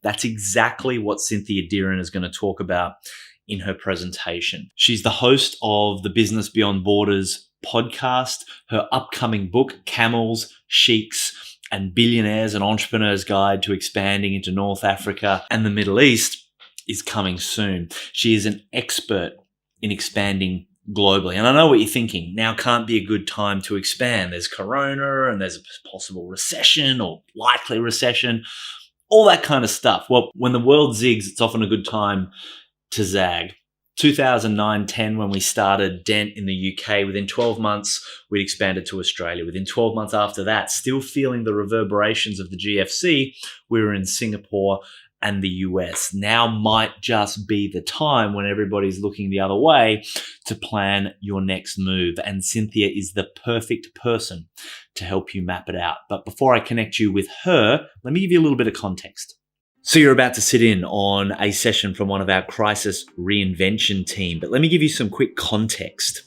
That's exactly what Cynthia Dearin is going to talk about in her presentation. She's the host of the Business Beyond Borders podcast. Her upcoming book, Camels, Sheiks, and Billionaires, an Entrepreneur's Guide to Expanding into North Africa and the Middle East, is coming soon. She is an expert in expanding globally. And I know what you're thinking. Now can't be a good time to expand. There's Corona and there's a possible recession or likely recession, all that kind of stuff. Well, when the world zigs, it's often a good time to zag. 2009-10, when we started Dent in the UK, within 12 months, we'd expanded to Australia. Within 12 months after that, still feeling the reverberations of the GFC, we were in Singapore and the US. Now might just be the time when everybody's looking the other way to plan your next move. And Cynthia is the perfect person to help you map it out. But before I connect you with her, let me give you a little bit of context. So you're about to sit in on a session from one of our crisis reinvention team, but let me give you some quick context.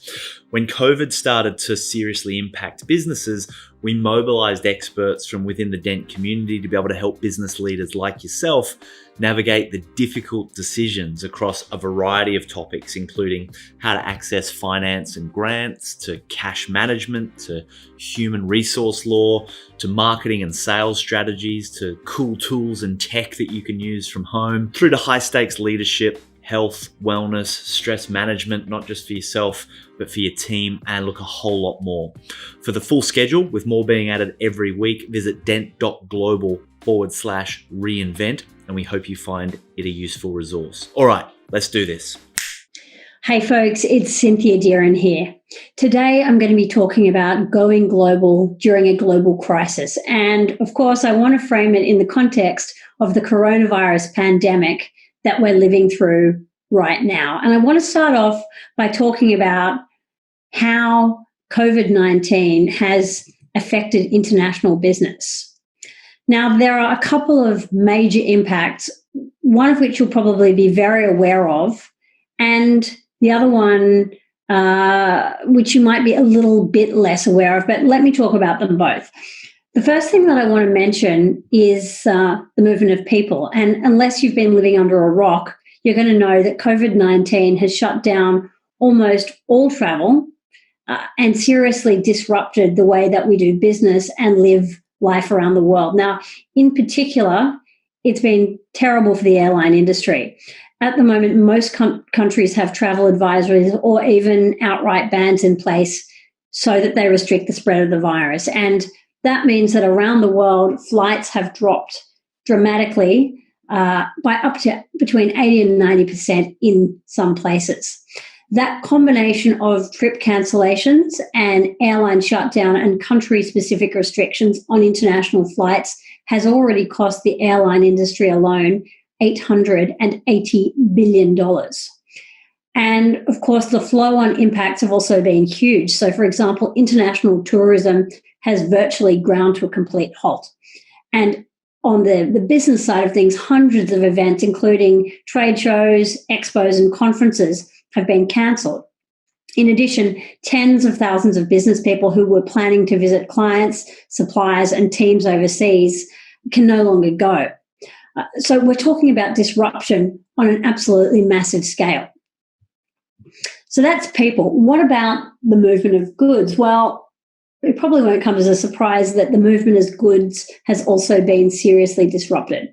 When COVID started to seriously impact businesses, we mobilized experts from within the Dent community to be able to help business leaders like yourself navigate the difficult decisions across a variety of topics, including how to access finance and grants, to cash management, to human resource law, to marketing and sales strategies, to cool tools and tech that you can use from home, through to high stakes leadership, health, wellness, stress management, not just for yourself, but for your team, and look, a whole lot more. For the full schedule, with more being added every week, visit dent.global/reinvent, and we hope you find it a useful resource. All right, let's do this. Hey folks, it's Cynthia Dearin here. Today I'm going to be talking about going global during a global crisis. And of course, I want to frame it in the context of the coronavirus pandemic that we're living through right now. And I want to start off by talking about how COVID-19 has affected international business. Now, there are a couple of major impacts, one of which you'll probably be very aware of, and the other one, which you might be a little bit less aware of, but let me talk about them both. The first thing that I want to mention is the movement of people. And unless you've been living under a rock, you're going to know that COVID-19 has shut down almost all travel and seriously disrupted the way that we do business and live life around the world. Now, in particular, it's been terrible for the airline industry. At the moment, most countries have travel advisories or even outright bans in place so that they restrict the spread of the virus. And that means that around the world, flights have dropped dramatically by up to between 80 and 90% in some places. That combination of trip cancellations and airline shutdown and country-specific restrictions on international flights has already cost the airline industry alone $880 billion. And of course, the flow-on impacts have also been huge. So, for example, international tourism has virtually ground to a complete halt. And on the business side of things, hundreds of events, including trade shows, expos, and conferences, have been cancelled. In addition, tens of thousands of business people who were planning to visit clients, suppliers, and teams overseas can no longer go. So we're talking about disruption on an absolutely massive scale. So that's people. What about the movement of goods? Well, it probably won't come as a surprise that the movement of goods has also been seriously disrupted.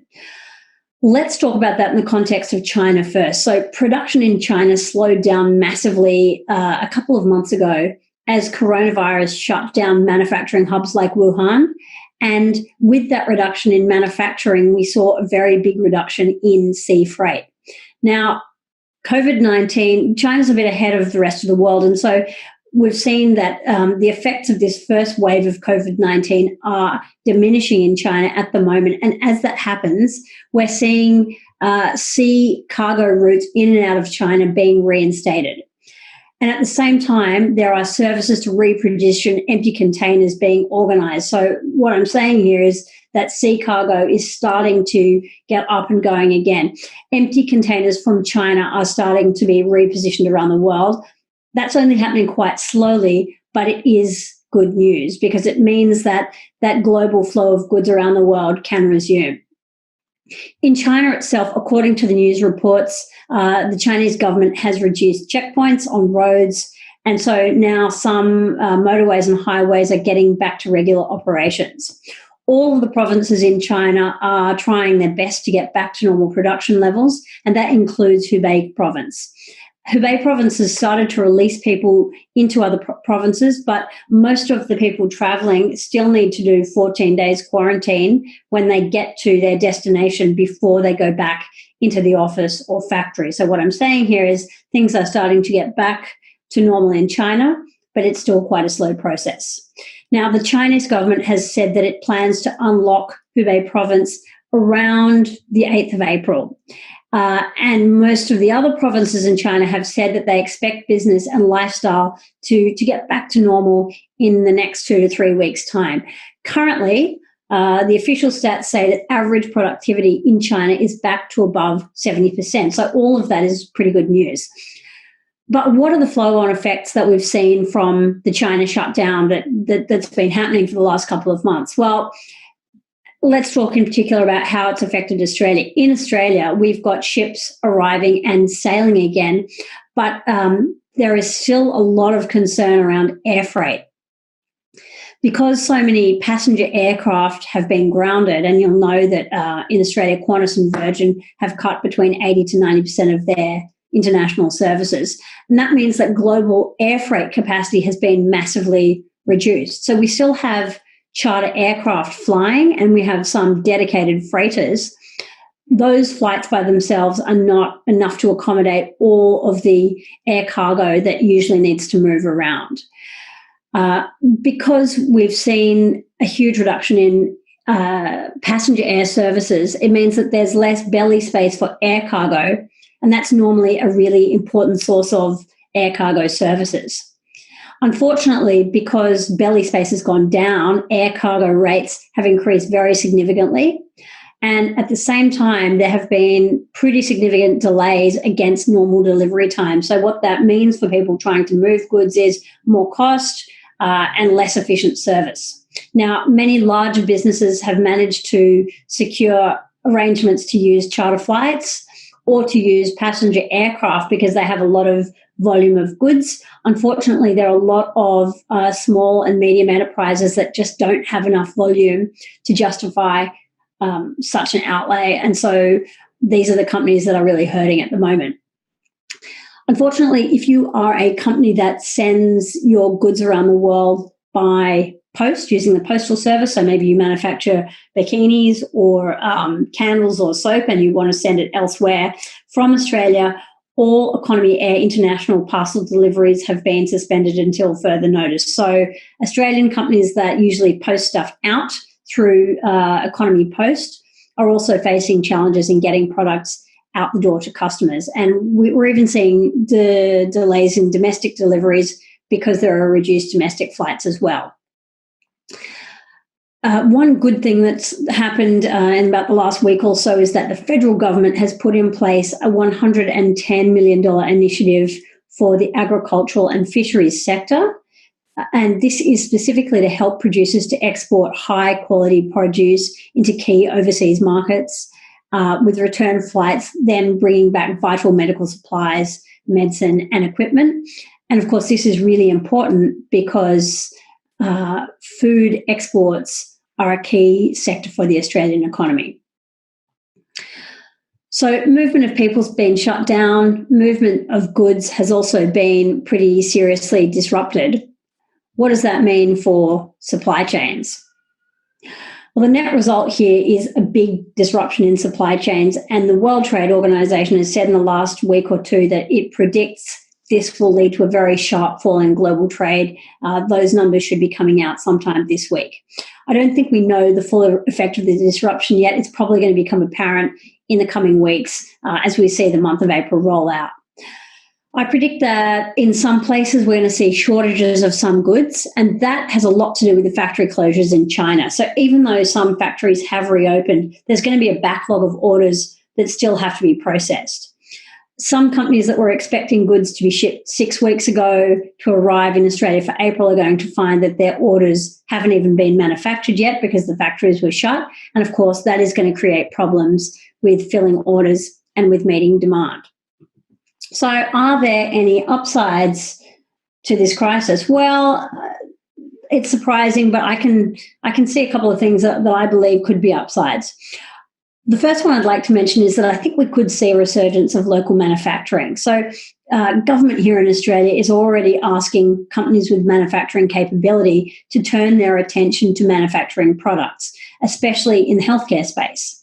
Let's talk about that in the context of China first. So production in China slowed down massively a couple of months ago as coronavirus shut down manufacturing hubs like Wuhan. And with that reduction in manufacturing, we saw a very big reduction in sea freight. Now, COVID-19, China's a bit ahead of the rest of the world. And so we've seen that the effects of this first wave of COVID-19 are diminishing in China at the moment. And as that happens, we're seeing sea cargo routes in and out of China being reinstated. And at the same time, there are services to reposition empty containers being organised. So what I'm saying here is that sea cargo is starting to get up and going again. Empty containers from China are starting to be repositioned around the world. That's only happening quite slowly, but it is good news because it means that that global flow of goods around the world can resume. In China itself, according to the news reports, the Chinese government has reduced checkpoints on roads, and so now some motorways and highways are getting back to regular operations. All of the provinces in China are trying their best to get back to normal production levels, and that includes Hubei province. Hubei province has started to release people into other provinces, but most of the people travelling still need to do 14 days quarantine when they get to their destination before they go back into the office or factory. So what I'm saying here is things are starting to get back to normal in China, but it's still quite a slow process. Now, the Chinese government has said that it plans to unlock Hubei province around the 8th of April. And most of the other provinces in China have said that they expect business and lifestyle to get back to normal in the next 2 to 3 weeks' time. Currently, the official stats say that average productivity in China is back to above 70%. So all of that is pretty good news. But what are the flow-on effects that we've seen from the China shutdown that's been happening for the last couple of months? Well, let's talk in particular about how it's affected Australia. In Australia, we've got ships arriving and sailing again, but there is still a lot of concern around air freight. Because so many passenger aircraft have been grounded, and you'll know that in Australia, Qantas and Virgin have cut between 80 to 90% of their international services. And that means that global air freight capacity has been massively reduced. So we still have charter aircraft flying, and we have some dedicated freighters. Those flights by themselves are not enough to accommodate all of the air cargo that usually needs to move around. Because we've seen a huge reduction in passenger air services, it means that there's less belly space for air cargo, and that's normally a really important source of air cargo services. Unfortunately, because belly space has gone down, air cargo rates have increased very significantly. And at the same time, there have been pretty significant delays against normal delivery time. So what that means for people trying to move goods is more cost and less efficient service. Now, many larger businesses have managed to secure arrangements to use charter flights or to use passenger aircraft because they have a lot of volume of goods. Unfortunately, there are a lot of small and medium enterprises that just don't have enough volume to justify such an outlay. And so these are the companies that are really hurting at the moment. Unfortunately, if you are a company that sends your goods around the world by post using the postal service, so maybe you manufacture bikinis or candles or soap and you want to send it elsewhere from Australia, all Economy Air international parcel deliveries have been suspended until further notice. So Australian companies that usually post stuff out through Economy Post are also facing challenges in getting products out the door to customers. And we're even seeing the delays in domestic deliveries because there are reduced domestic flights as well. One good thing that's happened in about the last week or so is that the federal government has put in place a $110 million initiative for the agricultural and fisheries sector. And this is specifically to help producers to export high-quality produce into key overseas markets, with return flights then bringing back vital medical supplies, medicine and equipment. And, of course, this is really important because food exports are a key sector for the Australian economy. So movement of people's been shut down. Movement of goods has also been pretty seriously disrupted. What does that mean for supply chains? Well, the net result here is a big disruption in supply chains, and the World Trade Organization has said in the last week or two that it predicts this will lead to a very sharp fall in global trade. Those numbers should be coming out sometime this week. I don't think we know the full effect of the disruption yet. It's probably going to become apparent in the coming weeks as we see the month of April roll out. I predict that in some places we're going to see shortages of some goods, and that has a lot to do with the factory closures in China. So even though some factories have reopened, there's going to be a backlog of orders that still have to be processed. Some companies that were expecting goods to be shipped 6 weeks ago to arrive in Australia for April are going to find that their orders haven't even been manufactured yet because the factories were shut. And of course, that is going to create problems with filling orders and with meeting demand. So are there any upsides to this crisis? Well, it's surprising, but I can see a couple of things that I believe could be upsides. The first one I'd like to mention is that I think we could see a resurgence of local manufacturing. So government here in Australia is already asking companies with manufacturing capability to turn their attention to manufacturing products, especially in the healthcare space.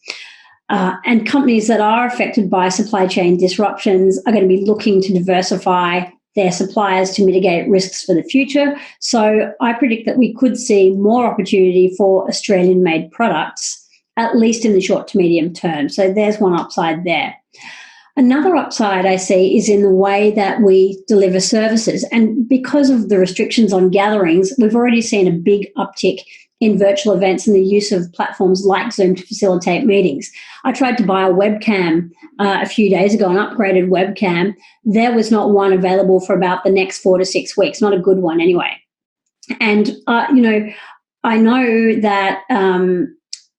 And companies that are affected by supply chain disruptions are going to be looking to diversify their suppliers to mitigate risks for the future. So I predict that we could see more opportunity for Australian-made products, at least in the short to medium term. So there's one upside there. Another upside I see is in the way that we deliver services. And because of the restrictions on gatherings, we've already seen a big uptick in virtual events and the use of platforms like Zoom to facilitate meetings. I tried to buy a webcam a few days ago, an upgraded webcam. There was not one available for about the next 4 to 6 weeks, not a good one anyway. And, I know that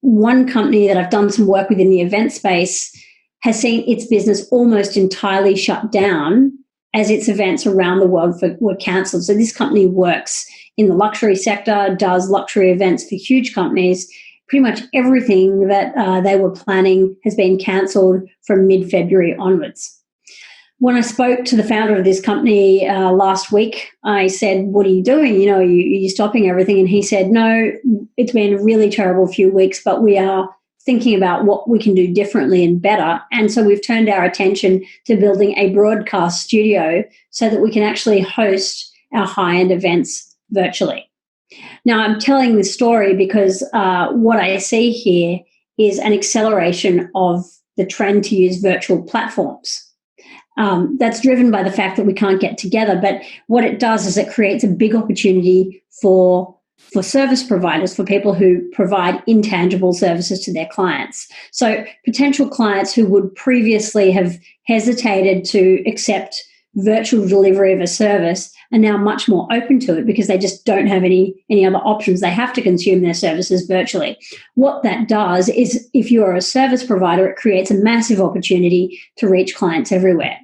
one company that I've done some work with in the event space has seen its business almost entirely shut down as its events around the world were cancelled. So this company works in the luxury sector, does luxury events for huge companies. Pretty much everything that they were planning has been cancelled from mid-February onwards. When I spoke to the founder of this company last week, I said, "What are you doing? Are you stopping everything?" And he said, "No, it's been a really terrible few weeks, but we are thinking about what we can do differently and better. And so we've turned our attention to building a broadcast studio so that we can actually host our high-end events virtually." Now, I'm telling this story because what I see here is an acceleration of the trend to use virtual platforms. That's driven by the fact that we can't get together. But what it does is it creates a big opportunity for service providers, for people who provide intangible services to their clients. So potential clients who would previously have hesitated to accept virtual delivery of a service are now much more open to it because they just don't have any other options. They have to consume their services virtually. What that does is, if you are a service provider, it creates a massive opportunity to reach clients everywhere.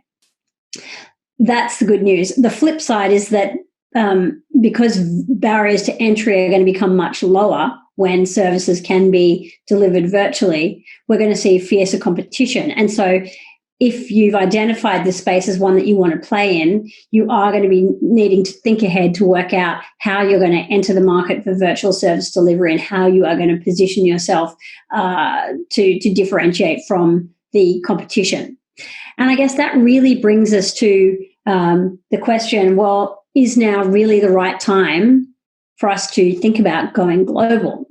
That's the good news. The flip side is that because barriers to entry are going to become much lower when services can be delivered virtually, we're going to see fiercer competition. And so if you've identified this space as one that you want to play in, you are going to be needing to think ahead to work out how you're going to enter the market for virtual service delivery and how you are going to position yourself to differentiate from the competition. And I guess that really brings us to the question, well, is now really the right time for us to think about going global?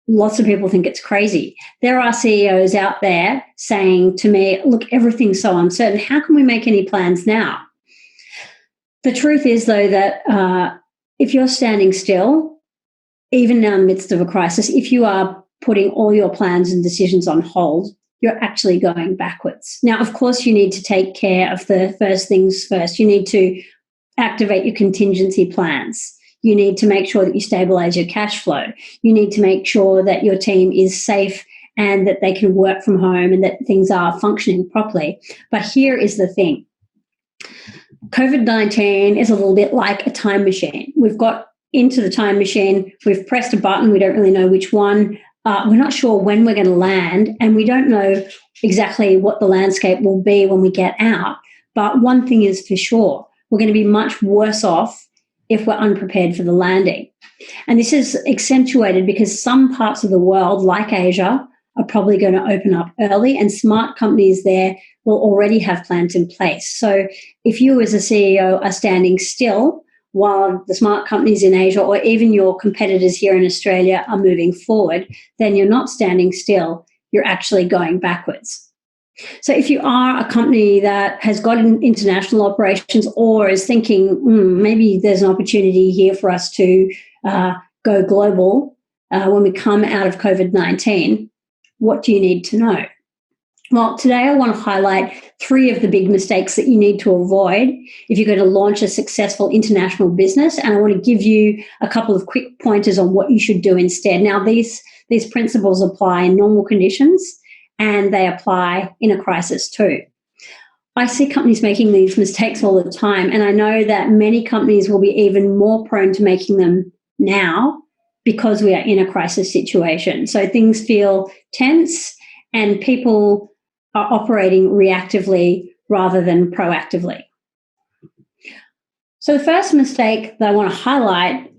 Lots of people think it's crazy. There are CEOs out there saying to me, look, everything's so uncertain. How can we make any plans now? The truth is, though, that if you're standing still, even now in the midst of a crisis, if you are putting all your plans and decisions on hold, you're actually going backwards. Now, of course, you need to take care of the first things first. You need to activate your contingency plans. You need to make sure that you stabilize your cash flow. You need to make sure that your team is safe and that they can work from home and that things are functioning properly. But here is the thing. COVID-19 is a little bit like a time machine. We've got into the time machine. We've pressed a button. We don't really know which one. We're not sure when we're going to land, and we don't know exactly what the landscape will be when we get out. But one thing is for sure, we're going to be much worse off if we're unprepared for the landing. And this is accentuated because some parts of the world, like Asia, are probably going to open up early, and smart companies there will already have plans in place. So if you as a CEO are standing still while the smart companies in Asia or even your competitors here in Australia are moving forward, then you're not standing still, you're actually going backwards. So if you are a company that has got international operations or is thinking, maybe there's an opportunity here for us to go global when we come out of COVID-19, what do you need to know? Well, today I want to highlight 3 of the big mistakes that you need to avoid if you're going to launch a successful international business. And I want to give you a couple of quick pointers on what you should do instead. Now, these principles apply in normal conditions and they apply in a crisis too. I see companies making these mistakes all the time, and I know that many companies will be even more prone to making them now because we are in a crisis situation. So things feel tense and people are operating reactively rather than proactively. So the first mistake that I want to highlight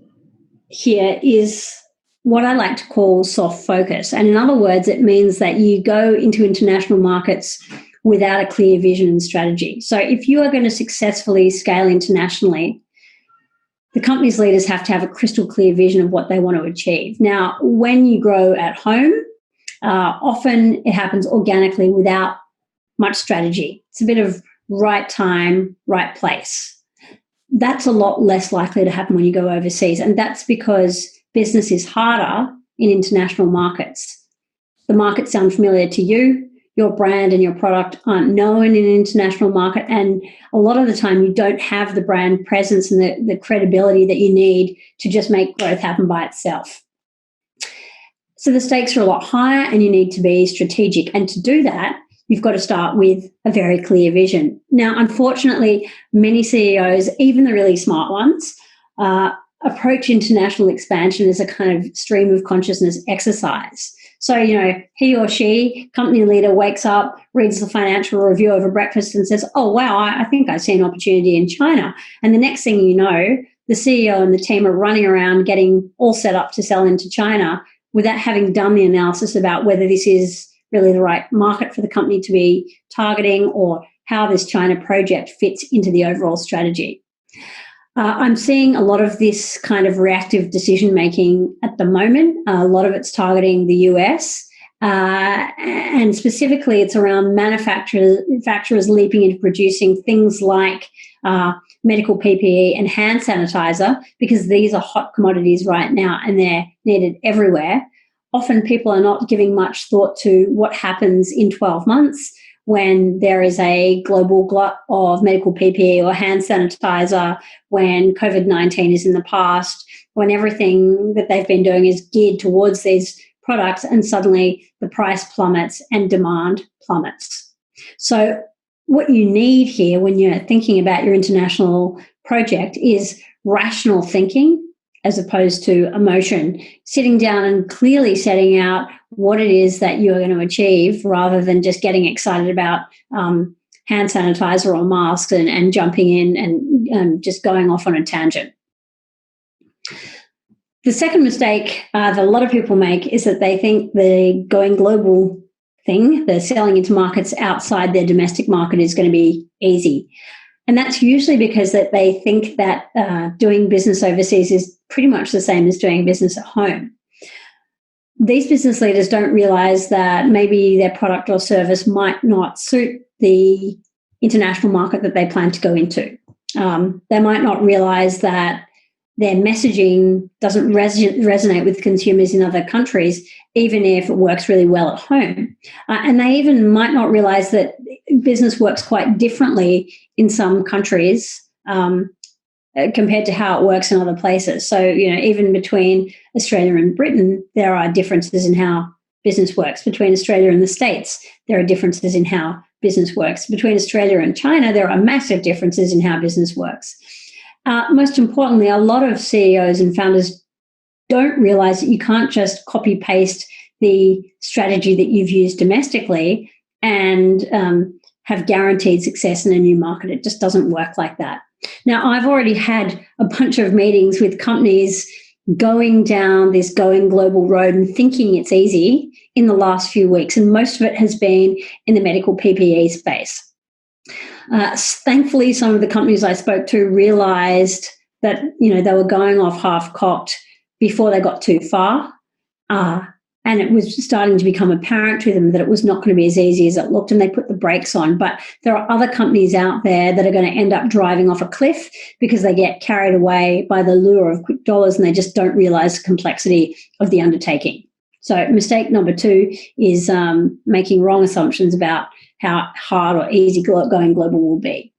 here is what I like to call soft focus. And in other words, it means that you go into international markets without a clear vision and strategy. So if you are going to successfully scale internationally, the company's leaders have to have a crystal clear vision of what they want to achieve. Now, when you grow at home, often it happens organically without much strategy. It's a bit of right time, right place. That's a lot less likely to happen when you go overseas. And that's because business is harder in international markets. The markets sound familiar to you. Your brand and your product aren't known in an international market. And a lot of the time you don't have the brand presence and the credibility that you need to just make growth happen by itself. So the stakes are a lot higher and you need to be strategic. And to do that, you've got to start with a very clear vision. Now, unfortunately, many CEOs, even the really smart ones, approach international expansion as a kind of stream of consciousness exercise. So, he or she, company leader, wakes up, reads the financial review over breakfast and says, oh, wow, I think I see an opportunity in China. And the next thing you know, the CEO and the team are running around getting all set up to sell into China without having done the analysis about whether this is really the right market for the company to be targeting or how this China project fits into the overall strategy. I'm seeing a lot of this kind of reactive decision-making at the moment. A lot of it's targeting the US, and specifically it's around manufacturers leaping into producing things like medical PPE and hand sanitizer, because these are hot commodities right now and they're needed everywhere. Often people are not giving much thought to what happens in 12 months when there is a global glut of medical PPE or hand sanitizer, when COVID-19 is in the past, when everything that they've been doing is geared towards these products and suddenly the price plummets and demand plummets. So what you need here when you're thinking about your international project is rational thinking as opposed to emotion, sitting down and clearly setting out what it is that you're going to achieve rather than just getting excited about hand sanitizer or masks and jumping in and just going off on a tangent. The second mistake that a lot of people make is that they think the going global thing, the selling into markets outside their domestic market, is going to be easy. And that's usually because that they think that doing business overseas is pretty much the same as doing business at home. These business leaders don't realize that maybe their product or service might not suit the international market that they plan to go into. They might not realize that their messaging doesn't resonate with consumers in other countries, even if it works really well at home. And they even might not realize that business works quite differently in some countries compared to how it works in other places. So, even between Australia and Britain, there are differences in how business works. Between Australia and the States, there are differences in how business works. Between Australia and China, there are massive differences in how business works. Most importantly, a lot of CEOs and founders don't realize that you can't just copy paste the strategy that you've used domestically and have guaranteed success in a new market. It just doesn't work like that. Now, I've already had a bunch of meetings with companies going down this going global road and thinking it's easy in the last few weeks, and most of it has been in the medical PPE space. Thankfully, some of the companies I spoke to realized that they were going off half-cocked before they got too far, and it was starting to become apparent to them that it was not going to be as easy as it looked, and they put the brakes on. But there are other companies out there that are going to end up driving off a cliff because they get carried away by the lure of quick dollars and they just don't realize the complexity of the undertaking. So mistake number 2 is making wrong assumptions about how hard or easy going global will be.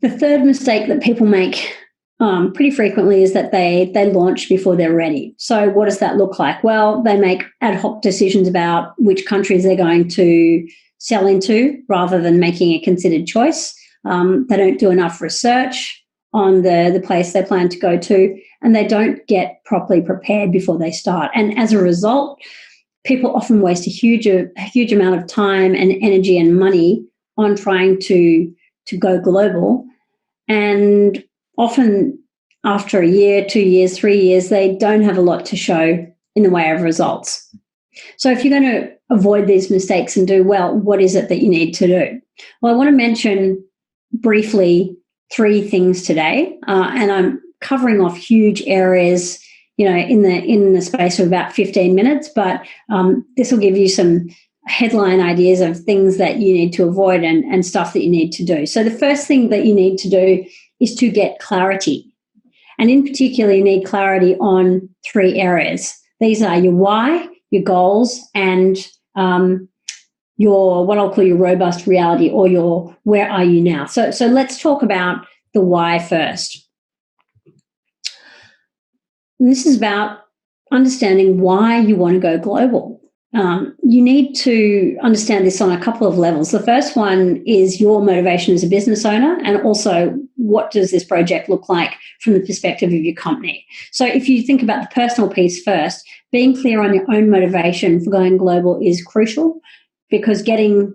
The third mistake that people make pretty frequently is that they launch before they're ready. So what does that look like? Well, they make ad hoc decisions about which countries they're going to sell into rather than making a considered choice. They don't do enough research on the place they plan to go to, and they don't get properly prepared before they start. And as a result, people often waste a huge amount of time and energy and money on trying to go global. And often after a year, 2 years, 3 years, they don't have a lot to show in the way of results. So if you're going to avoid these mistakes and do well, what is it that you need to do? Well, I want to mention briefly 3 things today, and I'm covering off huge areas, in the space of about 15 minutes, but this will give you some headline ideas of things that you need to avoid and stuff that you need to do. So the first thing that you need to do is to get clarity. And in particular, you need clarity on 3 areas. These are your why, your goals, and your, what I'll call your robust reality, or your where are you now. So let's talk about the why first. And this is about understanding why you want to go global. You need to understand this on a couple of levels. The first one is your motivation as a business owner, and also what does this project look like from the perspective of your company. So if you think about the personal piece first, being clear on your own motivation for going global is crucial, because getting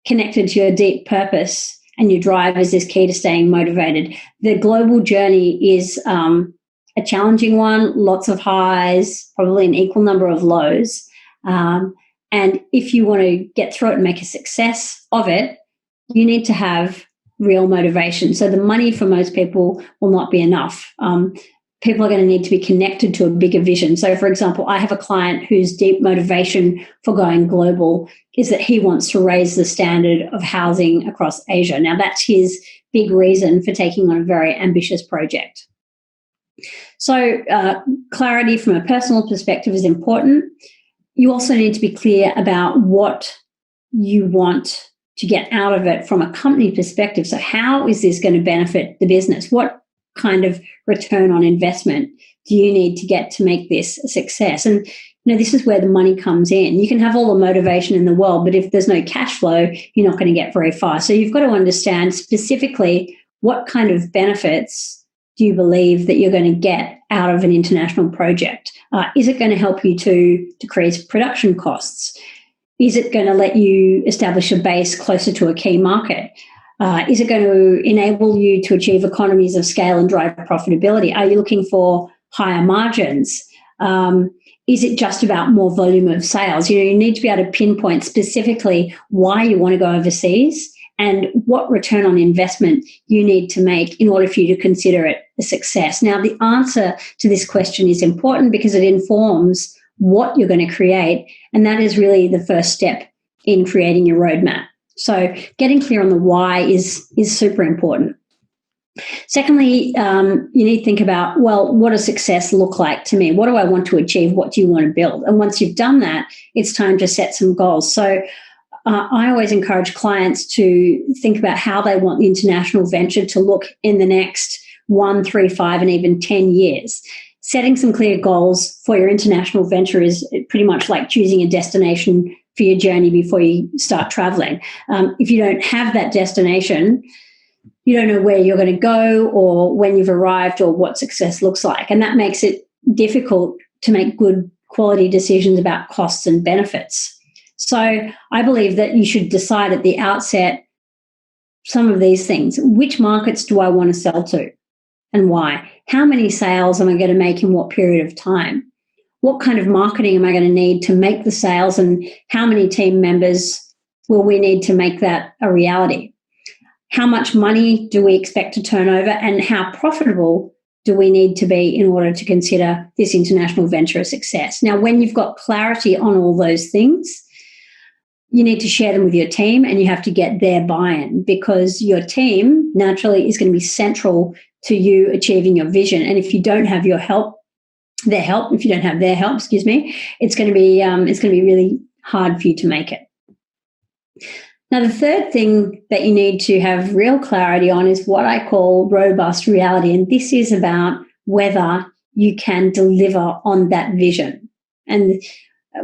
connected to your deep purpose and your drive is key to staying motivated. The global journey is a challenging one, lots of highs, probably an equal number of lows. And if you want to get through it and make a success of it, you need to have real motivation. So the money for most people will not be enough. People are going to need to be connected to a bigger vision. So, for example, I have a client whose deep motivation for going global is that he wants to raise the standard of housing across Asia. Now, that's his big reason for taking on a very ambitious project. So clarity from a personal perspective is important. You also need to be clear about what you want to get out of it from a company perspective. So how is this going to benefit the business? What kind of return on investment do you need to get to make this a success? And this is where the money comes in. You can have all the motivation in the world, but if there's no cash flow, you're not going to get very far. So you've got to understand specifically what kind of benefits do you believe that you're going to get out of an international project? Is it going to help you to decrease production costs? Is it going to let you establish a base closer to a key market? Is it going to enable you to achieve economies of scale and drive profitability? Are you looking for higher margins? Is it just about more volume of sales? You need to be able to pinpoint specifically why you want to go overseas and what return on investment you need to make in order for you to consider it a success. Now, the answer to this question is important because it informs what you're going to create, and that is really the first step in creating your roadmap. So getting clear on the why is super important. Secondly, you need to think about, well, what does success look like to me? What do I want to achieve? What do you want to build? And once you've done that, it's time to set some goals. So I always encourage clients to think about how they want the international venture to look in the next 1, 3, 5, and even 10 years. Setting some clear goals for your international venture is pretty much like choosing a destination for your journey before you start traveling. If you don't have that destination, you don't know where you're going to go or when you've arrived or what success looks like. And that makes it difficult to make good quality decisions about costs and benefits. So I believe that you should decide at the outset some of these things. Which markets do I want to sell to and why? How many sales am I going to make in what period of time? What kind of marketing am I going to need to make the sales, and how many team members will we need to make that a reality? How much money do we expect to turn over, and how profitable do we need to be in order to consider this international venture a success? Now, when you've got clarity on all those things, you need to share them with your team, and you have to get their buy-in, because your team naturally is going to be central to you achieving your vision. And if you don't have your help, their help, if you don't have their help, excuse me, it's going to be really hard for you to make it. Now, the third thing that you need to have real clarity on is what I call robust reality. And this is about whether you can deliver on that vision. And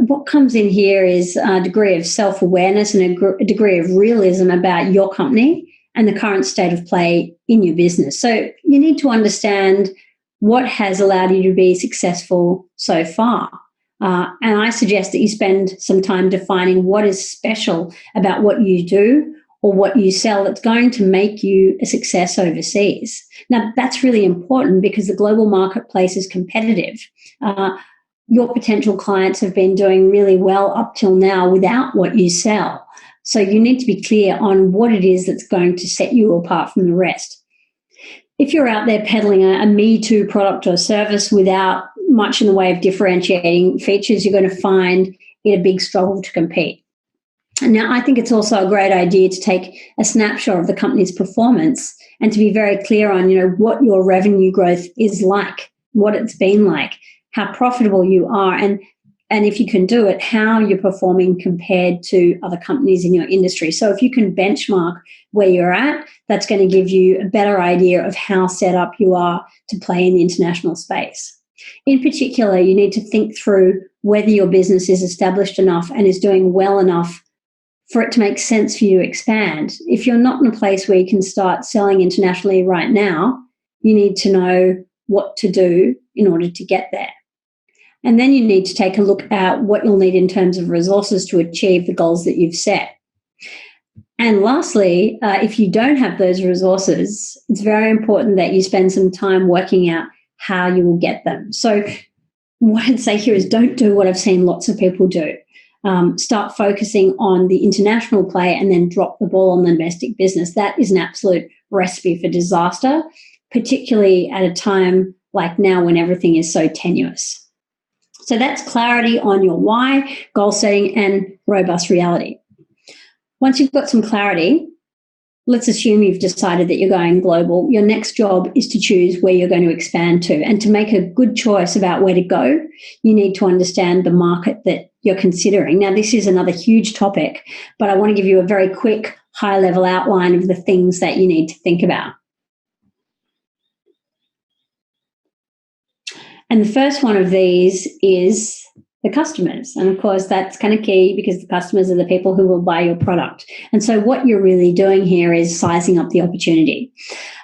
what comes in here is a degree of self-awareness and a degree of realism about your company and the current state of play in your business. So you need to understand what has allowed you to be successful so far. And I suggest that you spend some time defining what is special about what you do or what you sell that's going to make you a success overseas. Now, that's really important because the global marketplace is competitive. Your potential clients have been doing really well up till now without what you sell. So you need to be clear on what it is that's going to set you apart from the rest. If you're out there peddling a Me Too product or service without much in the way of differentiating features, you're going to find it a big struggle to compete. And now I think it's also a great idea to take a snapshot of the company's performance and to be very clear on, what your revenue growth is like, what it's been like, how profitable you are, and if you can do it, how you're performing compared to other companies in your industry. So if you can benchmark where you're at, that's going to give you a better idea of how set up you are to play in the international space. In particular, you need to think through whether your business is established enough and is doing well enough for it to make sense for you to expand. If you're not in a place where you can start selling internationally right now, you need to know what to do in order to get there. And then you need to take a look at what you'll need in terms of resources to achieve the goals that you've set. And lastly, if you don't have those resources, it's very important that you spend some time working out how you will get them. So what I'd say here is don't do what I've seen lots of people do. Start focusing on the international play and then drop the ball on the domestic business. That is an absolute recipe for disaster, particularly at a time like now when everything is so tenuous. So that's clarity on your why, goal setting, and robust reality. Once you've got some clarity, let's assume you've decided that you're going global. Your next job is to choose where you're going to expand to. And to make a good choice about where to go, you need to understand the market that you're considering. Now, this is another huge topic, but I want to give you a very quick, high-level outline of the things that you need to think about. And the first one of these is the customers. And of course, that's kind of key because the customers are the people who will buy your product. And so what you're really doing here is sizing up the opportunity.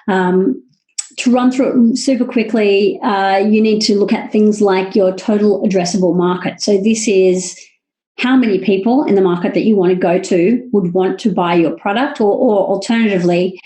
To run through it super quickly, you need to look at things like your total addressable market. So this is how many people in the market that you want to go to would want to buy your product, or alternatively,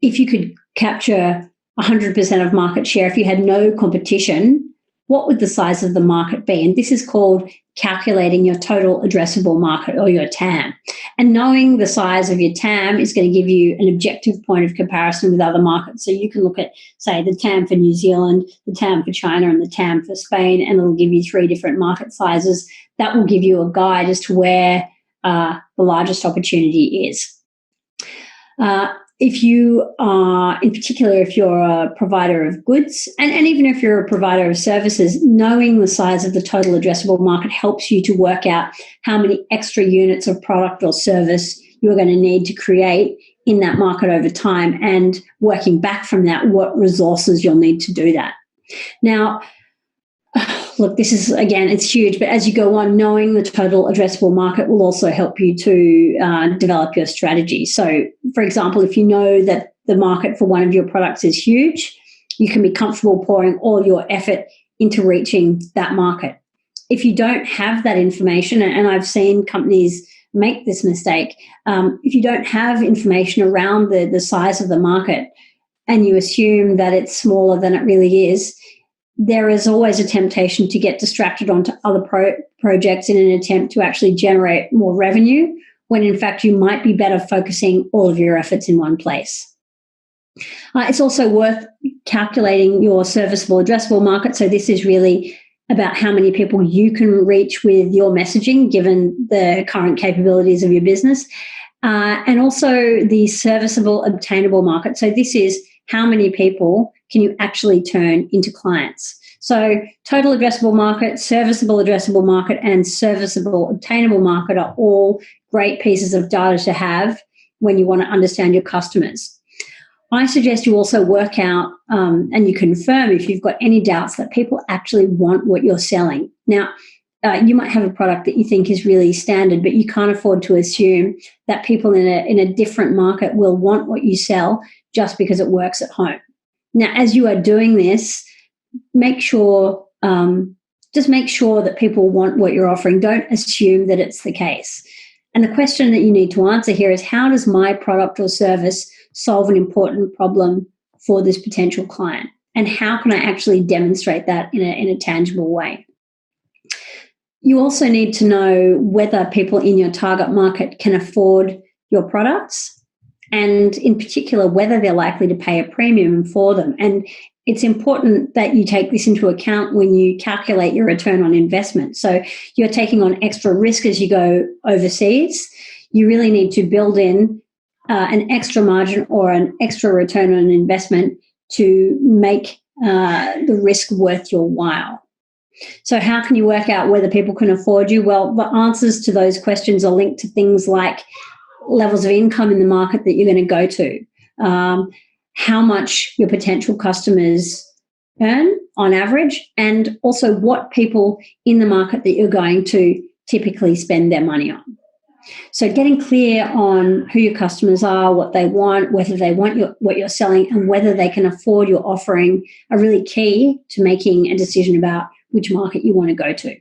if you could capture 100% of market share, if you had no competition, what would the size of the market be? And this is called calculating your total addressable market, or your TAM. And knowing the size of your TAM is going to give you an objective point of comparison with other markets. So you can look at, say, the TAM for New Zealand, the TAM for China, and the TAM for Spain, and it'll give you 3 different market sizes. That will give you a guide as to where the largest opportunity is. If you are, in particular, if you're a provider of goods, and even if you're a provider of services, knowing the size of the total addressable market helps you to work out how many extra units of product or service you're going to need to create in that market over time, and working back from that, what resources you'll need to do that. Now, look, this is, again, it's huge, but as you go on, knowing the total addressable market will also help you to develop your strategy. So, for example, if you know that the market for one of your products is huge, you can be comfortable pouring all your effort into reaching that market. If you don't have that information, and I've seen companies make this mistake, if you don't have information around the size of the market and you assume that it's smaller than it really is, there is always a temptation to get distracted onto other projects in an attempt to actually generate more revenue, when in fact you might be better focusing all of your efforts in one place. It's also worth calculating your serviceable addressable market. So this is really about how many people you can reach with your messaging, given the current capabilities of your business, and also the serviceable obtainable market. So this is how many people can you actually turn into clients. So total addressable market, serviceable addressable market, and serviceable obtainable market are all great pieces of data to have when you want to understand your customers. I suggest you also work out and you confirm if you've got any doubts that people actually want what you're selling. Now, you might have a product that you think is really standard, but you can't afford to assume that people in a different market will want what you sell just because it works at home. Now, as you are doing this, make sure that people want what you're offering. Don't assume that it's the case. And the question that you need to answer here is, how does my product or service solve an important problem for this potential client? And how can I actually demonstrate that in a tangible way? You also need to know whether people in your target market can afford your products, and in particular, whether they're likely to pay a premium for them. And it's important that you take this into account when you calculate your return on investment. So you're taking on extra risk as you go overseas. You really need to build in an extra margin or an extra return on investment to make the risk worth your while. So how can you work out whether people can afford you? Well, the answers to those questions are linked to things like levels of income in the market that you're going to go to, how much your potential customers earn on average, and also what people in the market that you're going to typically spend their money on. So getting clear on who your customers are, what they want, whether they want what you're selling, and whether they can afford your offering are really key to making a decision about which market you want to go to.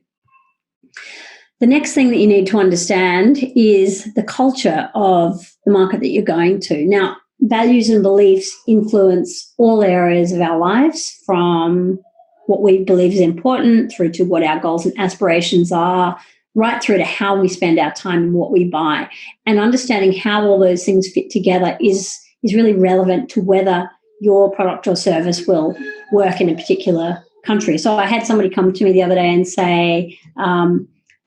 The next thing that you need to understand is the culture of the market that you're going to. Now, values and beliefs influence all areas of our lives, from what we believe is important through to what our goals and aspirations are, right through to how we spend our time and what we buy. And understanding how all those things fit together is really relevant to whether your product or service will work in a particular country. So I had somebody come to me the other day and say,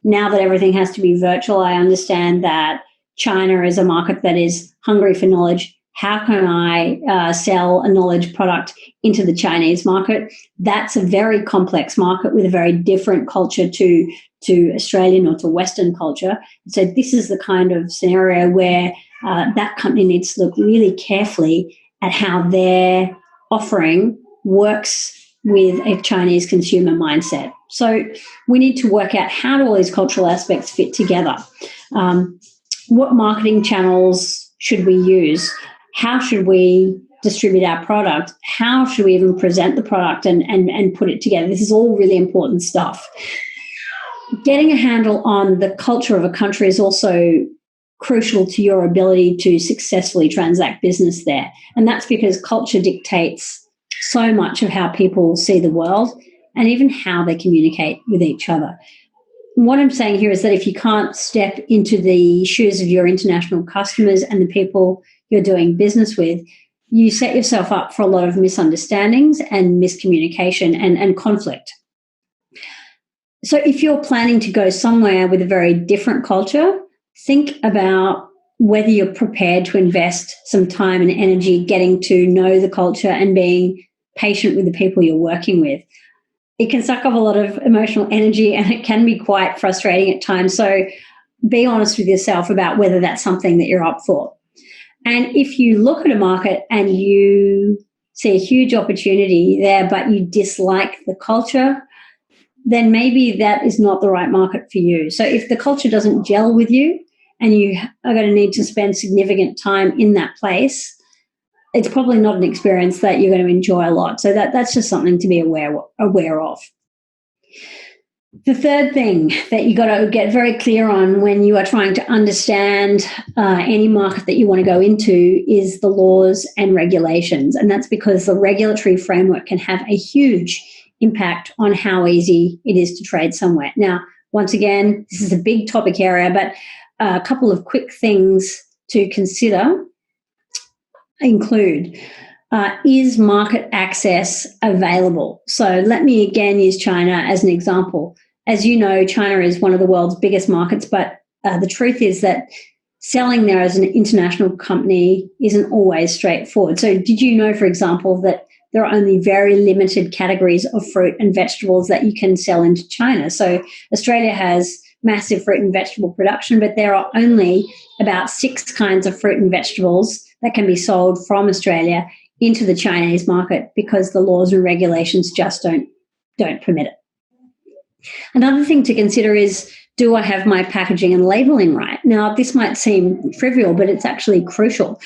now that everything has to be virtual, I understand that China is a market that is hungry for knowledge. How can I sell a knowledge product into the Chinese market? That's a very complex market with a very different culture to Australian or to Western culture. So this is the kind of scenario where that company needs to look really carefully at how their offering works with a Chinese consumer mindset. So we need to work out, how do all these cultural aspects fit together? What marketing channels should we use? How should we distribute our product? How should we even present the product and put it together? This is all really important stuff. Getting a handle on the culture of a country is also crucial to your ability to successfully transact business there. And that's because culture dictates so much of how people see the world and even how they communicate with each other. What I'm saying here is that if you can't step into the shoes of your international customers and the people you're doing business with, you set yourself up for a lot of misunderstandings and miscommunication and conflict. So if you're planning to go somewhere with a very different culture, think about whether you're prepared to invest some time and energy getting to know the culture and being patient with the people you're working with. It can suck up a lot of emotional energy and it can be quite frustrating at times. So be honest with yourself about whether that's something that you're up for. And if you look at a market and you see a huge opportunity there, but you dislike the culture, then maybe that is not the right market for you. So if the culture doesn't gel with you and you are going to need to spend significant time in that place, it's probably not an experience that you're going to enjoy a lot. So that's just something to be aware of. The third thing that you got to get very clear on when you are trying to understand any market that you want to go into is the laws and regulations. And that's because the regulatory framework can have a huge impact on how easy it is to trade somewhere. Now, once again, this is a big topic area, but a couple of quick things to consider include, is market access available? So let me again use China as an example. As you know, China is one of the world's biggest markets, but the truth is that selling there as an international company isn't always straightforward. So did you know, for example, that there are only very limited categories of fruit and vegetables that you can sell into China. So Australia has massive fruit and vegetable production, but there are only about 6 kinds of fruit and vegetables that can be sold from Australia into the Chinese market because the laws and regulations just don't permit it. Another thing to consider is, do I have my packaging and labeling right? Now, this might seem trivial, but it's actually crucial.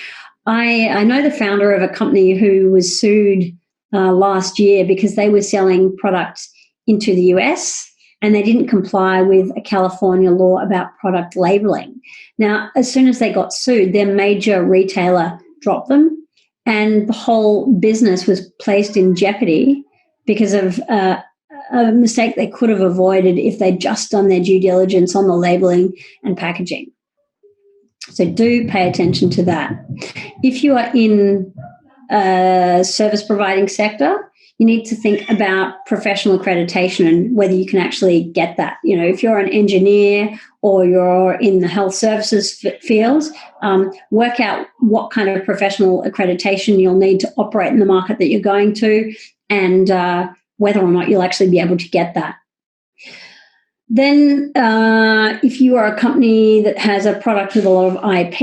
I know the founder of a company who was sued last year because they were selling products into the US and they didn't comply with a California law about product labeling. Now, as soon as they got sued, their major retailer dropped them, and the whole business was placed in jeopardy because of a mistake they could have avoided if they'd just done their due diligence on the labeling and packaging. So do pay attention to that. If you are in a service providing sector, you need to think about professional accreditation and whether you can actually get that. You know, if you're an engineer or you're in the health services field, work out what kind of professional accreditation you'll need to operate in the market that you're going to, and whether or not you'll actually be able to get that. Then if you are a company that has a product with a lot of IP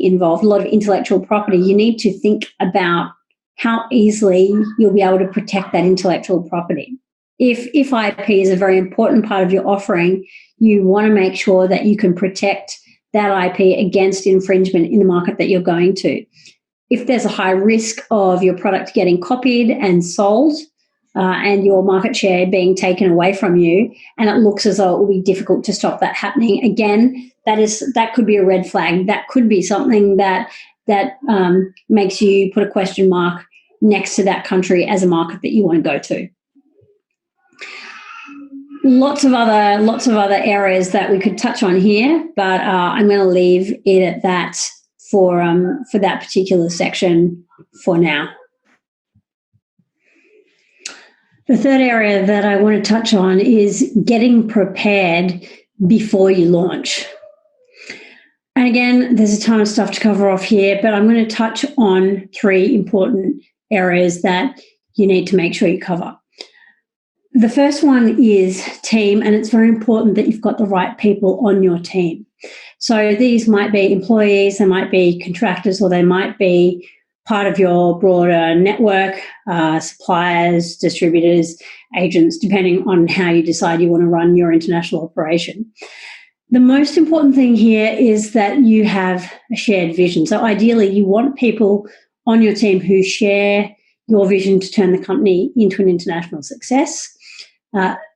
involved, a lot of intellectual property, you need to think about how easily you'll be able to protect that intellectual property. If IP is a very important part of your offering, you want to make sure that you can protect that IP against infringement in the market that you're going to. If there's a high risk of your product getting copied and sold, and your market share being taken away from you, and it looks as though it will be difficult to stop that happening, again, that could be a red flag. That could be something that makes you put a question mark next to that country as a market that you want to go to. Lots of other areas that we could touch on here, but I'm going to leave it at that for that particular section for now. The third area that I want to touch on is getting prepared before you launch. And again, there's a ton of stuff to cover off here, but I'm going to touch on 3 important areas that you need to make sure you cover. The first one is team, and it's very important that you've got the right people on your team. So these might be employees, they might be contractors, or they might be part of your broader network, suppliers, distributors, agents, depending on how you decide you want to run your international operation. The most important thing here is that you have a shared vision. So ideally, you want people on your team who share your vision to turn the company into an international success.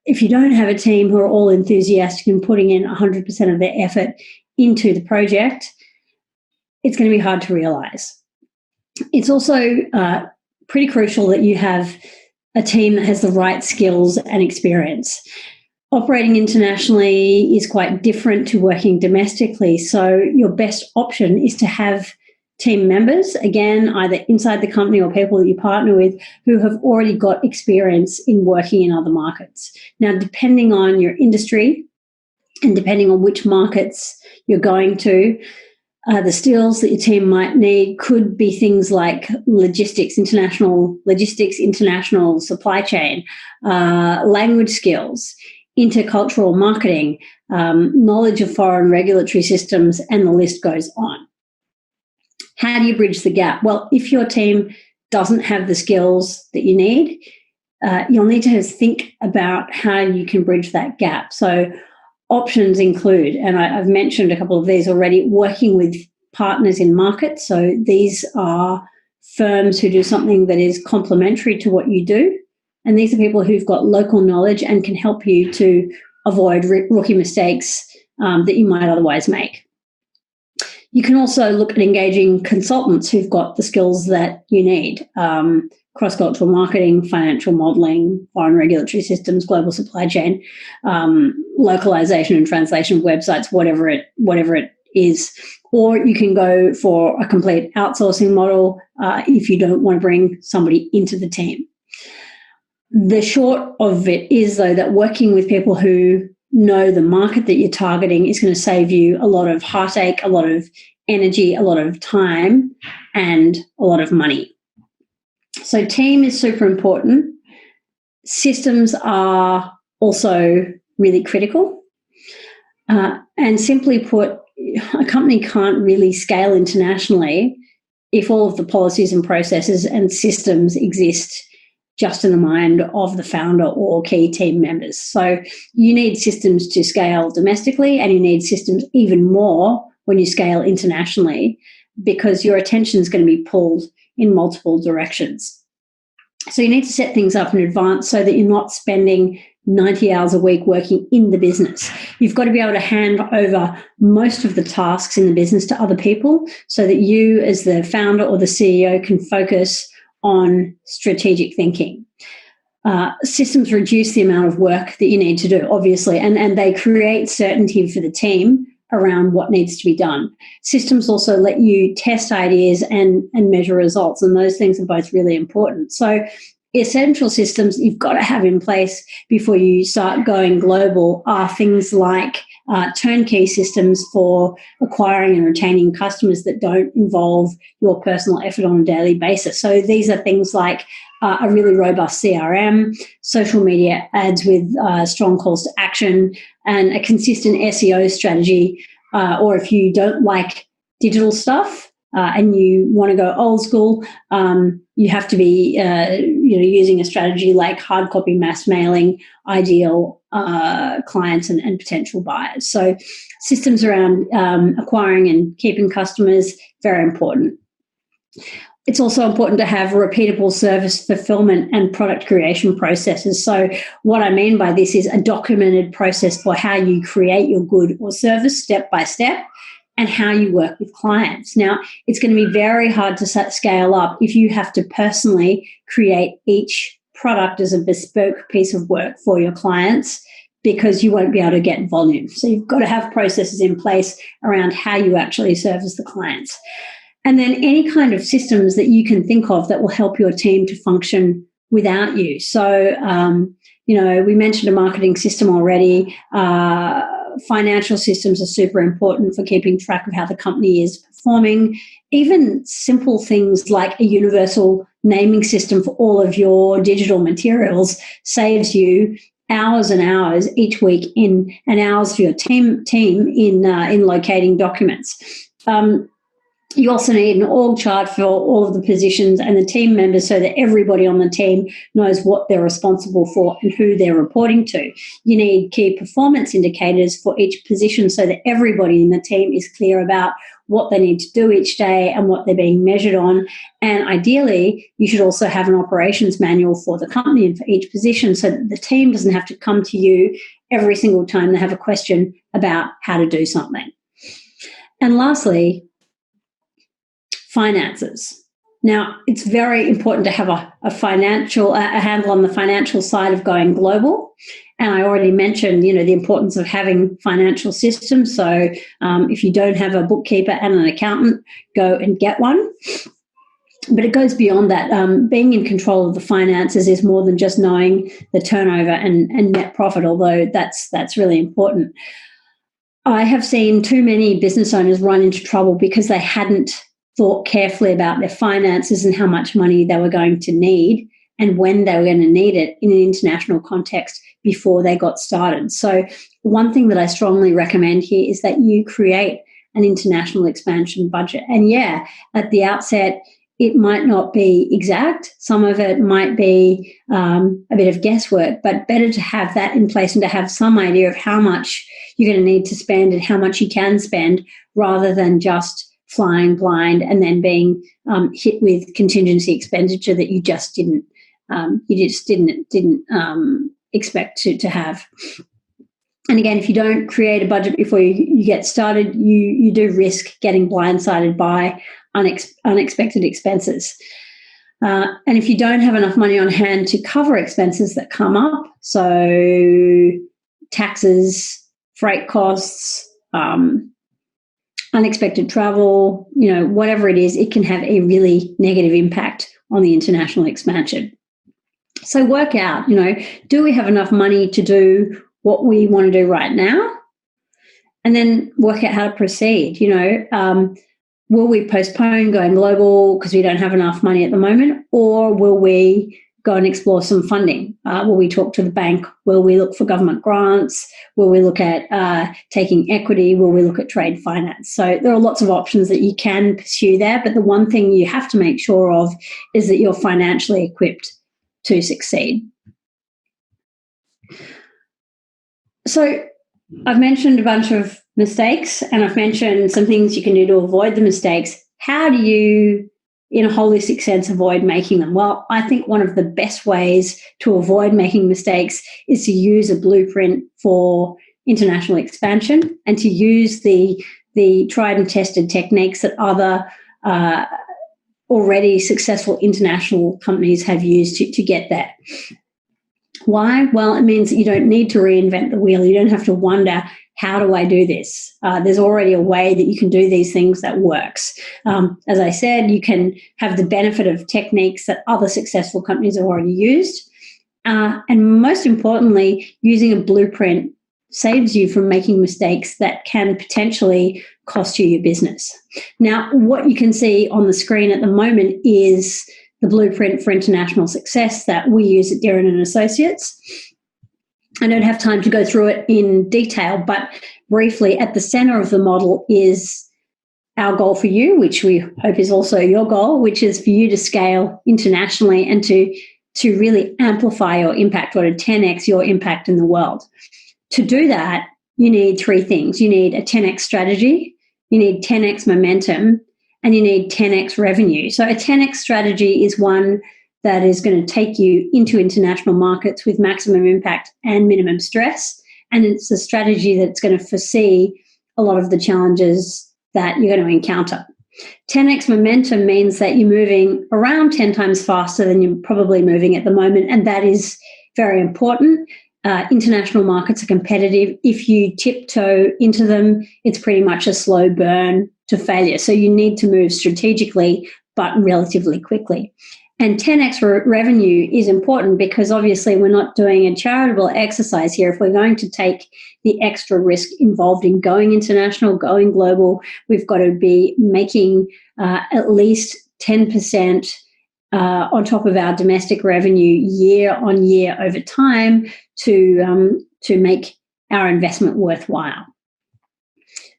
If you don't have a team who are all enthusiastic and putting in 100% of their effort into the project, it's going to be hard to realize. It's also pretty crucial that you have a team that has the right skills and experience. Operating internationally is quite different to working domestically, so your best option is to have team members, again, either inside the company or people that you partner with, who have already got experience in working in other markets. Now, depending on your industry and depending on which markets you're going to, the skills that your team might need could be things like logistics, international supply chain, language skills, intercultural marketing, knowledge of foreign regulatory systems, and the list goes on. How do you bridge the gap? Well, if your team doesn't have the skills that you need, you'll need to think about how you can bridge that gap. So options include, and I've mentioned a couple of these already, working with partners in markets. So these are firms who do something that is complementary to what you do. And these are people who've got local knowledge and can help you to avoid rookie mistakes that you might otherwise make. You can also look at engaging consultants who've got the skills that you need. Cross-cultural marketing, financial modeling, foreign regulatory systems, global supply chain, localization and translation of websites, whatever it is. Or you can go for a complete outsourcing model if you don't want to bring somebody into the team. The short of it is, though, that working with people who know the market that you're targeting is going to save you a lot of heartache, a lot of energy, a lot of time, and a lot of money. So team is super important. Systems are also really critical. And simply put, a company can't really scale internationally if all of the policies and processes and systems exist just in the mind of the founder or key team members. So you need systems to scale domestically, and you need systems even more when you scale internationally, because your attention is going to be pulled in multiple directions. So you need to set things up in advance so that you're not spending 90 hours a week working in the business. You've got to be able to hand over most of the tasks in the business to other people so that you, as the founder or the CEO, can focus on strategic thinking. Systems reduce the amount of work that you need to do, obviously, and they create certainty for the team around what needs to be done. Systems also let you test ideas and measure results, and those things are both really important. So essential systems you've got to have in place before you start going global are things like turnkey systems for acquiring and retaining customers that don't involve your personal effort on a daily basis. So these are things like a really robust CRM, social media ads with strong calls to action, and a consistent SEO strategy. Or if you don't like digital stuff and you want to go old school, you have to be using a strategy like hard copy mass mailing, ideal clients and potential buyers. So systems around acquiring and keeping customers, very important. It's also important to have repeatable service fulfillment and product creation processes. So what I mean by this is a documented process for how you create your good or service step by step and how you work with clients. Now, it's going to be very hard to scale up if you have to personally create each product as a bespoke piece of work for your clients, because you won't be able to get volume. So you've got to have processes in place around how you actually service the clients. And then any kind of systems that you can think of that will help your team to function without you. So, we mentioned a marketing system already. Financial systems are super important for keeping track of how the company is performing. Even simple things like a universal naming system for all of your digital materials saves you hours and hours each week and hours for your team in locating documents. You also need an org chart for all of the positions and the team members so that everybody on the team knows what they're responsible for and who they're reporting to. You need key performance indicators for each position so that everybody in the team is clear about what they need to do each day and what they're being measured on. And ideally, you should also have an operations manual for the company and for each position so that the team doesn't have to come to you every single time they have a question about how to do something. And lastly, finances. Now, it's very important to have a handle on the financial side of going global. And I already mentioned, the importance of having financial systems. So if you don't have a bookkeeper and an accountant, go and get one. But it goes beyond that. Being in control of the finances is more than just knowing the turnover and net profit, although that's really important. I have seen too many business owners run into trouble because they hadn't thought carefully about their finances and how much money they were going to need and when they were going to need it in an international context before they got started. So one thing that I strongly recommend here is that you create an international expansion budget. And at the outset, it might not be exact. Some of it might be a bit of guesswork, but better to have that in place and to have some idea of how much you're going to need to spend and how much you can spend, rather than just flying blind and then being hit with contingency expenditure that you just didn't expect to have. And again, if you don't create a budget before you get started, you do risk getting blindsided by unexpected expenses. And if you don't have enough money on hand to cover expenses that come up, so taxes, freight costs, unexpected travel, whatever it is, it can have a really negative impact on the international expansion. So work out, do we have enough money to do what we want to do right now? And then work out how to proceed. will we postpone going global because we don't have enough money at the moment, or will we go and explore some funding? Will we talk to the bank? Will we look for government grants? Will we look at taking equity? Will we look at trade finance? So there are lots of options that you can pursue there, but the one thing you have to make sure of is that you're financially equipped to succeed. So I've mentioned a bunch of mistakes, and I've mentioned some things you can do to avoid the mistakes. How do you, in a holistic sense, avoid making them? Well, I think one of the best ways to avoid making mistakes is to use a blueprint for international expansion and to use the tried and tested techniques that other already successful international companies have used to get there. Why? Well, it means that you don't need to reinvent the wheel. You don't have to wonder, how do I do this? There's already a way that you can do these things that works. As I said, you can have the benefit of techniques that other successful companies have already used. And most importantly, using a blueprint saves you from making mistakes that can potentially cost you your business. Now, what you can see on the screen at the moment is the blueprint for international success that we use at Dearin and Associates. I don't have time to go through it in detail, but briefly, at the center of the model is our goal for you, which we hope is also your goal, which is for you to scale internationally and to really amplify your impact, or to 10x your impact in the world. To do that, you need three things. You need a 10x strategy, you need 10x momentum, and you need 10x revenue. So a 10x strategy is one that is going to take you into international markets with maximum impact and minimum stress. And it's a strategy that's going to foresee a lot of the challenges that you're going to encounter. 10x momentum means that you're moving around 10 times faster than you're probably moving at the moment, and that is very important. International markets are competitive. If you tiptoe into them, it's pretty much a slow burn to failure. So you need to move strategically, but relatively quickly. And 10x revenue is important because obviously we're not doing a charitable exercise here. If we're going to take the extra risk involved in going international, going global, we've got to be making at least 10% on top of our domestic revenue year on year over time to make our investment worthwhile.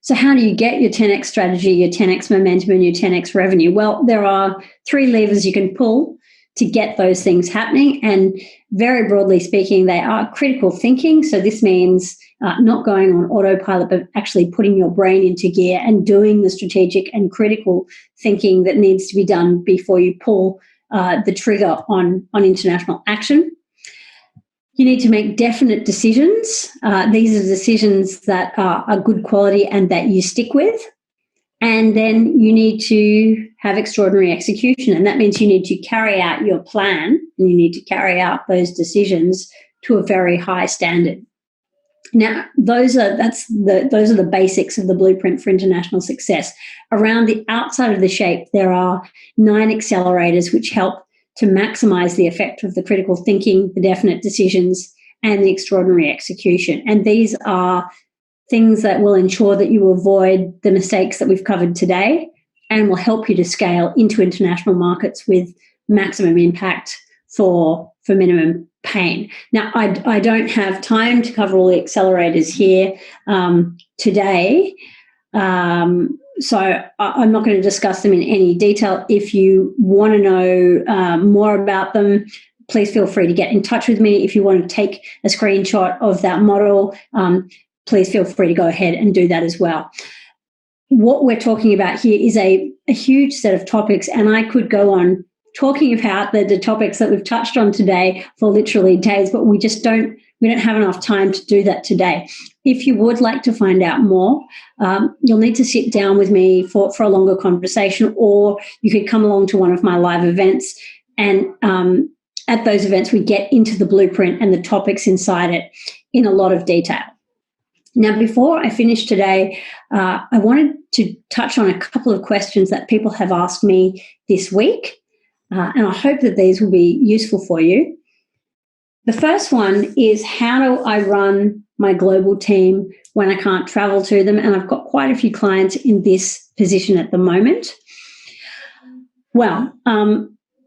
So how do you get your 10x strategy, your 10x momentum, and your 10x revenue? Well, there are three levers you can pull to get those things happening. And very broadly speaking, they are critical thinking. So this means not going on autopilot, but actually putting your brain into gear and doing the strategic and critical thinking that needs to be done before you pull the trigger on international action. You need to make definite decisions. These are decisions that are good quality and that you stick with. And then you need to have extraordinary execution. And that means you need to carry out your plan and you need to carry out those decisions to a very high standard. Now, those are the basics of the blueprint for international success. Around the outside of the shape, there are 9 accelerators which help to maximize the effect of the critical thinking, the definite decisions, and the extraordinary execution. And these are things that will ensure that you avoid the mistakes that we've covered today and will help you to scale into international markets with maximum impact for minimum pain. Now, I don't have time to cover all the accelerators here today. So I'm not going to discuss them in any detail. If you want to know more about them, please feel free to get in touch with me. If you want to take a screenshot of that model, please feel free to go ahead and do that as well. What we're talking about here is a huge set of topics, and I could go on talking about the topics that we've touched on today for literally days, but we don't have enough time to do that today. If you would like to find out more, you'll need to sit down with me for a longer conversation, or you could come along to one of my live events. And at those events, we get into the blueprint and the topics inside it in a lot of detail. Now, before I finish today, I wanted to touch on a couple of questions that people have asked me this week, and I hope that these will be useful for you. The first one is, how do I run my global team when I can't travel to them? And I've got quite a few clients in this position at the moment? Well,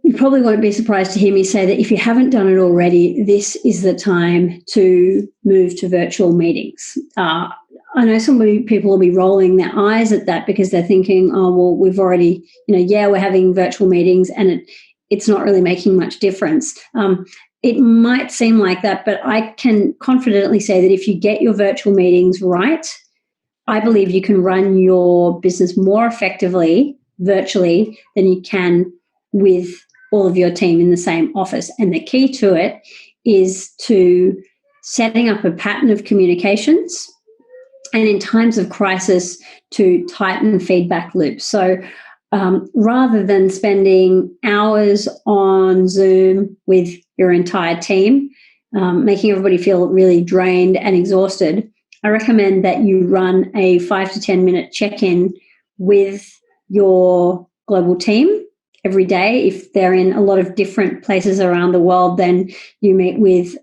you probably won't be surprised to hear me say that if you haven't done it already, this is the time to move to virtual meetings. I know some people will be rolling their eyes at that because they're thinking, oh, well, we've already, we're having virtual meetings and it's not really making much difference. It might seem like that, but I can confidently say that if you get your virtual meetings right, I believe you can run your business more effectively virtually than you can with all of your team in the same office. And the key to it is to setting up a pattern of communications and in times of crisis to tighten feedback loops. So rather than spending hours on Zoom with your entire team, making everybody feel really drained and exhausted, I recommend that you run a 5 to 10 minute check-in with your global team every day. If they're in a lot of different places around the world, then you meet with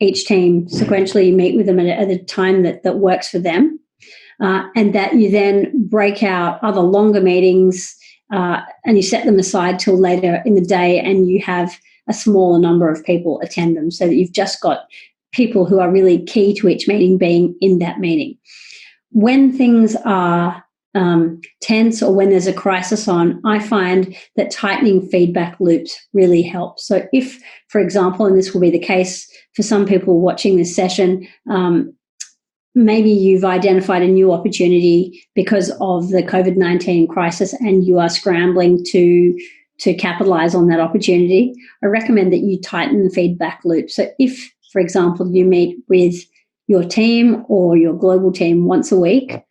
each team sequentially. You meet with them at a time that works for them. And that you then break out other longer meetings and you set them aside till later in the day and you have a smaller number of people attend them so that you've just got people who are really key to each meeting being in that meeting. When things are tense or when there's a crisis on, I find that tightening feedback loops really help. So if, for example, and this will be the case for some people watching this session, maybe you've identified a new opportunity because of the COVID-19 crisis and you are scrambling to capitalize on that opportunity, I recommend that you tighten the feedback loop. So if, for example, you meet with your team or your global team once a week,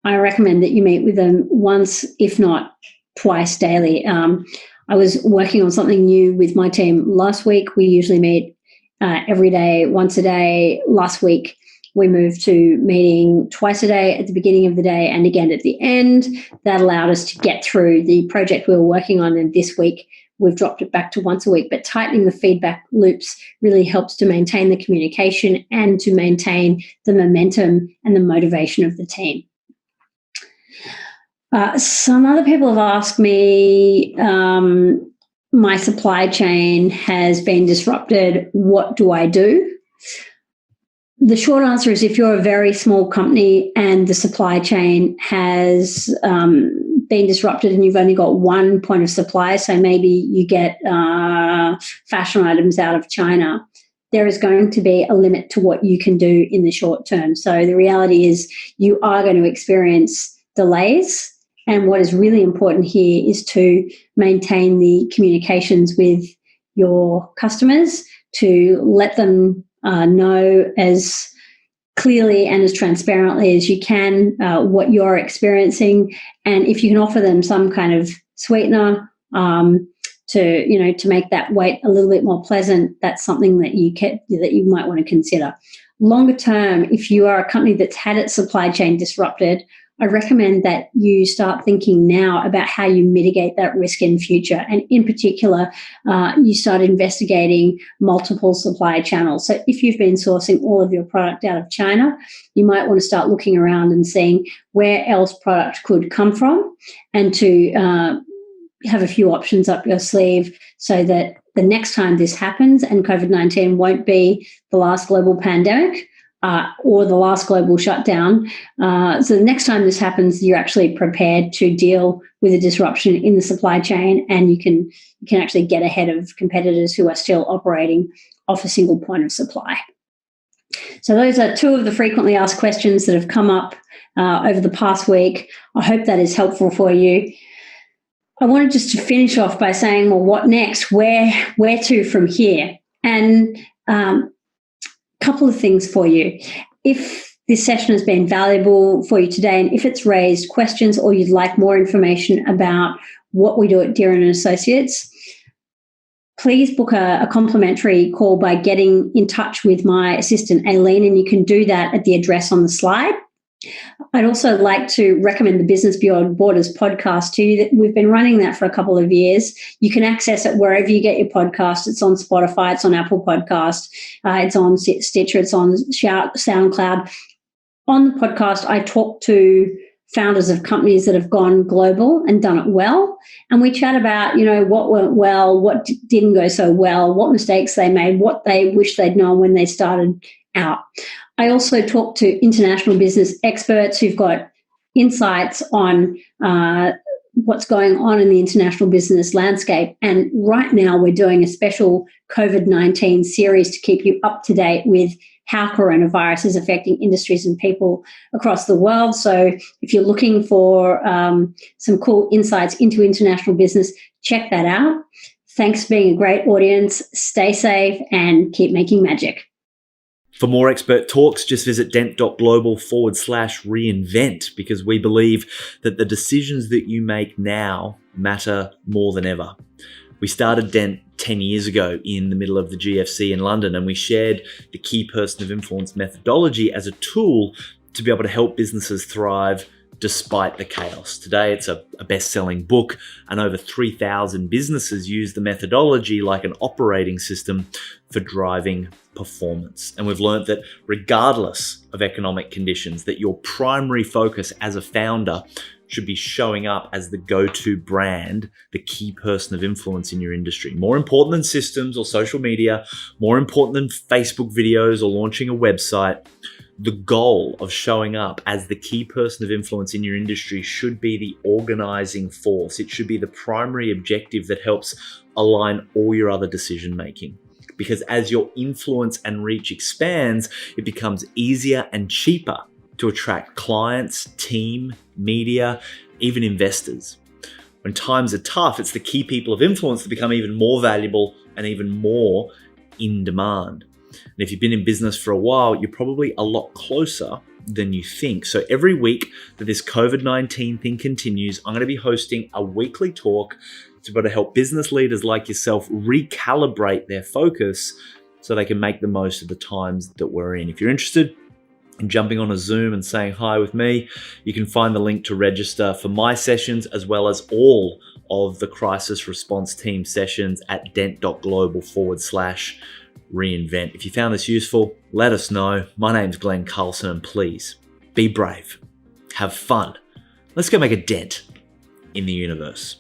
I recommend that you meet with them once, if not twice daily. I was working on something new with my team last week. We usually meet every day, once a day. Last week, we moved to meeting twice a day at the beginning of the day and again at the end. That allowed us to get through the project we were working on. And this week, we've dropped it back to once a week. But tightening the feedback loops really helps to maintain the communication and to maintain the momentum and the motivation of the team. Some other people have asked me, my supply chain has been disrupted. What do I do? The short answer is if you're a very small company and the supply chain has been disrupted and you've only got one point of supply, so maybe you get fashion items out of China, there is going to be a limit to what you can do in the short term. So the reality is you are going to experience delays. And what is really important here is to maintain the communications with your customers, to let them know as clearly and as transparently as you can what you're experiencing. And if you can offer them some kind of sweetener to make that wait a little bit more pleasant, that's something that you might want to consider. Longer term, if you are a company that's had its supply chain disrupted, I recommend that you start thinking now about how you mitigate that risk in future. And in particular, you start investigating multiple supply channels. So if you've been sourcing all of your product out of China, you might want to start looking around and seeing where else product could come from and to have a few options up your sleeve so that the next time this happens, and COVID-19 won't be the last global pandemic, or the last global shutdown. So the next time this happens, you're actually prepared to deal with a disruption in the supply chain, and you can actually get ahead of competitors who are still operating off a single point of supply. So those are two of the frequently asked questions that have come up over the past week. I hope that is helpful for you. I wanted just to finish off by saying, well, what next? Where to from here? And couple of things for you. If this session has been valuable for you today, and if it's raised questions or you'd like more information about what we do at Dearin & Associates, please book a complimentary call by getting in touch with my assistant, Aileen, and you can do that at the address on the slide. I'd also like to recommend the Business Beyond Borders podcast to you. We've been running that for a couple of years. You can access it wherever you get your podcast. It's on Spotify, it's on Apple Podcast, it's on Stitcher, it's on SoundCloud. On the podcast, I talk to founders of companies that have gone global and done it well. And we chat about, what went well, what didn't go so well, what mistakes they made, what they wish they'd known when they started out. I also talk to international business experts who've got insights on what's going on in the international business landscape. And right now we're doing a special COVID-19 series to keep you up to date with how coronavirus is affecting industries and people across the world. So if you're looking for some cool insights into international business, check that out. Thanks for being a great audience. Stay safe and keep making magic. For more expert talks, just visit dent.global/reinvent, because we believe that the decisions that you make now matter more than ever. We started Dent 10 years ago in the middle of the GFC in London, and we shared the key person of influence methodology as a tool to be able to help businesses thrive despite the chaos. Today, it's a best-selling book, and over 3,000 businesses use the methodology like an operating system for driving performance. And we've learned that regardless of economic conditions, that your primary focus as a founder should be showing up as the go-to brand, the key person of influence in your industry. More important than systems or social media, more important than Facebook videos or launching a website, the goal of showing up as the key person of influence in your industry should be the organizing force. It should be the primary objective that helps align all your other decision making. Because as your influence and reach expands, it becomes easier and cheaper to attract clients, team, media, even investors. When times are tough, it's the key people of influence that become even more valuable and even more in demand. And if you've been in business for a while, you're probably a lot closer than you think. So every week that this COVID-19 thing continues, I'm going to be hosting a weekly talk to be able to help business leaders like yourself recalibrate their focus so they can make the most of the times that we're in. If you're interested in jumping on a Zoom and saying hi with me, you can find the link to register for my sessions as well as all of the crisis response team sessions at dent.global/reinvent. If you found this useful, let us know. My name's Glenn Carlson, and please be brave, have fun. Let's go make a dent in the universe.